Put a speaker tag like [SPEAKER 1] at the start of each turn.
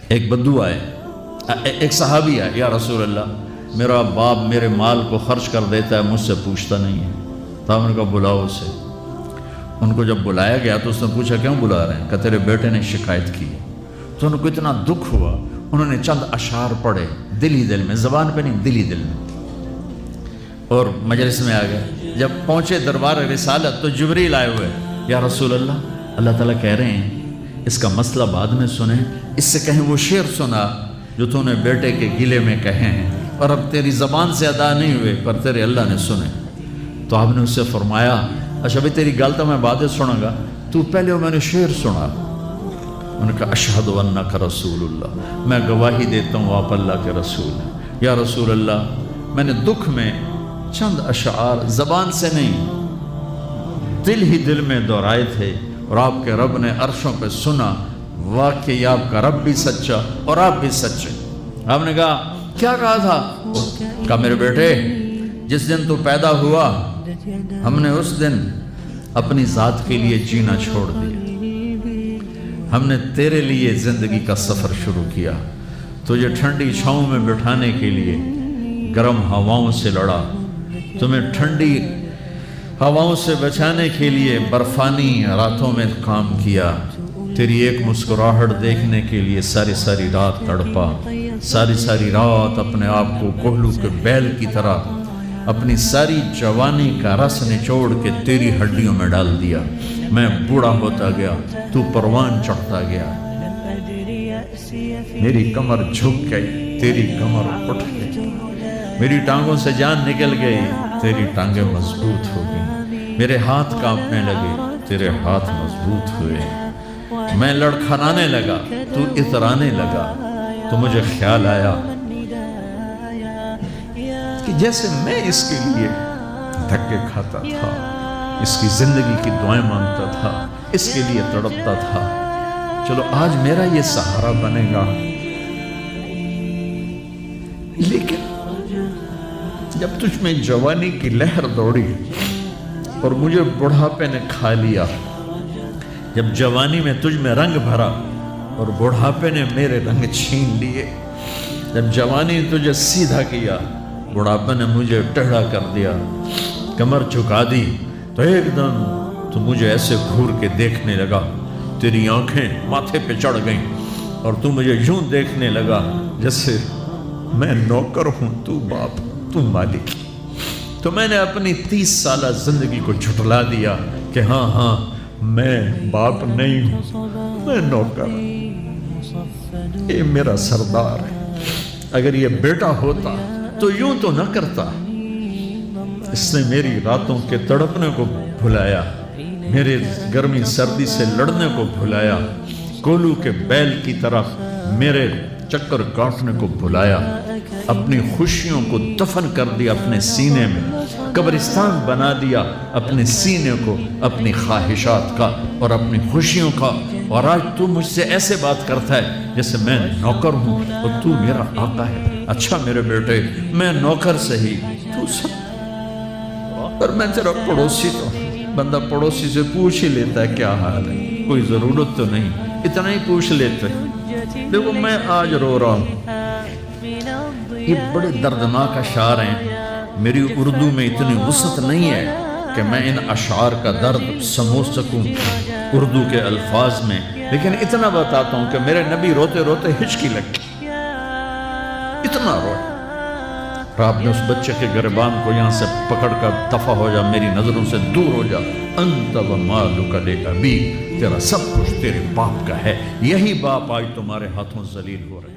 [SPEAKER 1] ایک بدو آئے، ایک صحابی آئے، یا رسول اللہ میرا باپ میرے مال کو خرچ کر دیتا ہے، مجھ سے پوچھتا نہیں ہے۔ تو ہم نے کہا بلاؤ اسے۔ ان کو جب بلایا گیا تو اس نے پوچھا کیوں بلا رہے ہیں؟ کہ تیرے بیٹے نے شکایت کی۔ تو ان کو اتنا دکھ ہوا، انہوں نے چند اشعار پڑھے دل ہی دل میں، زبان پہ نہیں، دل ہی دل میں، اور مجلس میں آ گئے۔ جب پہنچے دربار رسالت تو جبریل آئے ہوئے، یا رسول اللہ تعالیٰ کہہ رہے ہیں اس کا مسئلہ بعد میں سنیں، اس سے کہیں وہ شعر سنا جو تو نے بیٹے کے گلے میں کہے ہیں اور اب تیری زبان سے ادا نہیں ہوئے پر تیرے اللہ نے سنے۔ تو آپ نے اس سے فرمایا اچھا بھئی تیری گل تو میں بعد سنوں گا، تو پہلے میں نے شعر سنا۔ انہوں نے کہا اشہد انک رسول اللہ، میں گواہی دیتا ہوں آپ اللہ کے رسول ہیں۔ یا رسول اللہ میں نے دکھ میں چند اشعار زبان سے نہیں دل ہی دل میں دہرائے تھے اور آپ کے رب نے عرشوں پہ سنا، واقعی آپ کا رب بھی سچا اور آپ بھی سچے۔ آپ نے کہا کیا کہا تھا؟ کہا میرے بیٹے جس دن تو پیدا ہوا ہم نے اس دن اپنی ذات کے لیے جینا چھوڑ دیا، ہم نے تیرے لیے زندگی کا سفر شروع کیا، تجھے ٹھنڈی چھاؤں میں بٹھانے کے لیے گرم ہواؤں سے لڑا، تمہیں ٹھنڈی ہواؤں سے بچانے کے لیے برفانی راتوں میں کام کیا، تیری ایک مسکراہٹ دیکھنے کے لیے ساری رات تڑپا، ساری رات اپنے آپ کو کوہلو کے بیل کی طرح اپنی ساری جوانی کا رس نچوڑ کے تیری ہڈیوں میں ڈال دیا۔ میں بوڑھا ہوتا گیا، تو پروان چڑھتا گیا، میری کمر جھک گئی، تیری کمر اٹھ گئی، میری ٹانگوں سے جان نکل گئی، تیری ٹانگیں مضبوط ہو گئی، میرے ہاتھ کانپنے لگے، تیرے ہاتھ مضبوط ہوئے، میں لڑکھڑانے لگا، تو اترانے لگا، تو مجھے خیال آیا کہ جیسے میں اس کے لیے دھکے کھاتا تھا، اس کی زندگی کی دعائیں مانگتا تھا، اس کے لیے تڑپتا تھا، چلو آج میرا یہ سہارا بنے گا۔ لیکن جب تجھ میں جوانی کی لہر دوڑی اور مجھے بڑھاپے نے کھا لیا، جب جوانی میں تجھ میں رنگ بھرا اور بڑھاپے نے میرے رنگ چھین لیے، جب جوانی نے تجھے سیدھا کیا، بڑھاپے نے مجھے ٹیڑھا کر دیا، کمر جھکا دی، تو ایک دم تو مجھے ایسے گھور کے دیکھنے لگا، تیری آنکھیں ماتھے پہ چڑھ گئیں اور تو مجھے یوں دیکھنے لگا جیسے میں نوکر ہوں، تو باپ، تو مالک۔ تو میں نے اپنی 30 سالہ زندگی کو جھٹلا دیا کہ ہاں میں باپ نہیں ہوں، میں نوکر، یہ میرا سردار ہے۔ اگر یہ بیٹا ہوتا تو یوں تو نہ کرتا، اس نے میری راتوں کے تڑپنے کو بھلایا، میرے گرمی سردی سے لڑنے کو بھلایا، کولو کے بیل کی طرف میرے چکر کاٹنے کو بھلایا، اپنی خوشیوں کو دفن کر دیا اپنے سینے میں، قبرستان بنا دیا اپنے سینے کو، اپنی خواہشات کا اور اپنی خوشیوں کا، اور آج تو مجھ سے ایسے بات کرتا ہے جیسے میں نوکر ہوں اور تو میرا آقا ہے۔ اچھا میرے بیٹے میں نوکر سہی، تو سب، پر میں تیرا پڑوسی تو، بندہ پڑوسی سے پوچھ ہی لیتا ہے کیا حال ہے، کوئی ضرورت تو نہیں، اتنا ہی پوچھ لیتے۔ دیکھو میں آج رو رہا ہوں، یہ بڑے دردناک اشعار ہیں، میری اردو میں اتنی وسعت نہیں ہے کہ میں ان اشعار کا درد سمجھ سکوں اردو کے الفاظ میں، لیکن اتنا بتاتا ہوں کہ میرے نبی روتے روتے ہچکی لگ گئی، اتنا روئے۔ اور آپ نے اس بچے کے گریبان کو یہاں سے پکڑ کر دفع ہو جا، میری نظروں سے دور ہو جا، انت و مالک لابیک، تیرا سب کچھ تیرے باپ کا ہے، یہی باپ آج تمہارے ہاتھوں ذلیل ہو رہے ہیں۔